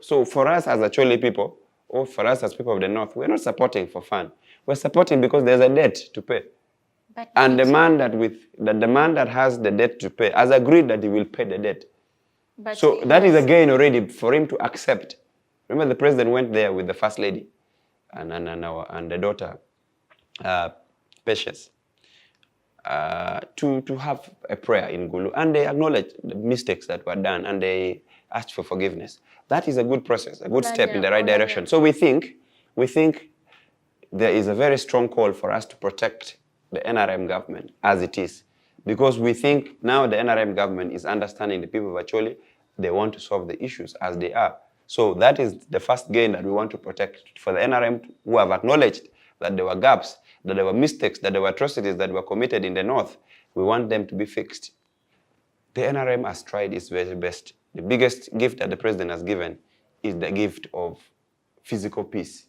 So for us as Acholi people, or for us as people of the North, we're not supporting for fun. We're supporting because there's a debt to pay. And the man that has the debt to pay has agreed that he will pay the debt. So that is a gain already for him to accept. Remember, the president went there with the first lady and the daughter, Patience, to have a prayer in Gulu, and they acknowledged the mistakes that were done, and they asked for forgiveness. That is a good process, a good step in the right direction. So we think there is a very strong call for us to protect the NRM government as it is, because we think now the NRM government is understanding the people of Acholi. They want to solve the issues as they are. So that is the first gain that we want to protect for the NRM, who have acknowledged that there were gaps, that there were mistakes, that there were atrocities that were committed in the North. We want them to be fixed. The NRM has tried its very best. The biggest gift that the president has given is the gift of physical peace.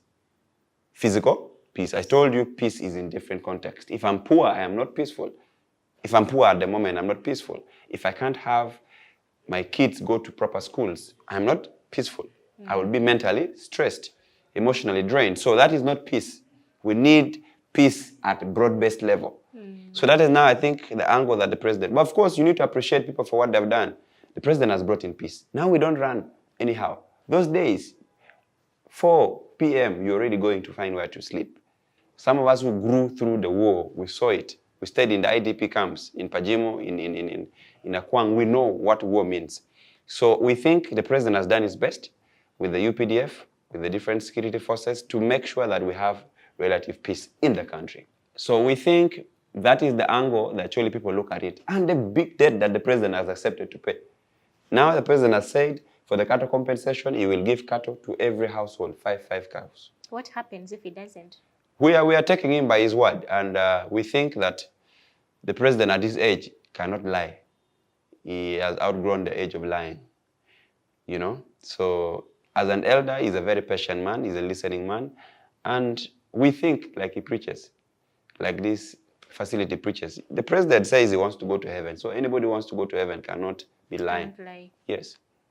Physical peace. I told you peace is in different contexts. If I'm poor, I am not peaceful. If I'm poor at the moment, I'm not peaceful. If I can't have my kids go to proper schools, I'm not peaceful. I will be mentally stressed, emotionally drained. So that is not peace. We need peace at a broad-based level. So that is now, I think, the angle that the president... But of course, you need to appreciate people for what they've done. The president has brought in peace. Now we don't run anyhow. Those days, 4 p.m., you're already going to find where to sleep. Some of us who grew through the war, we saw it. We stayed in the IDP camps in Pajimo, in Akwang. We know what war means. So we think the president has done his best with the UPDF, with the different security forces, to make sure that we have relative peace in the country. So we think that is the angle that Acholi people look at it, and the big debt that the president has accepted to pay. Now the president has said for the cattle compensation, he will give cattle to every household, five cows. What happens if he doesn't? We are taking him by his word, and we think that the president at his age cannot lie. He has outgrown the age of lying, you know. So as an elder, he's a very patient man, he's a listening man, and we think like he preaches, like this facility preaches. The president says he wants to go to heaven, so anybody who wants to go to heaven cannot be lying. Don't lie. Yes.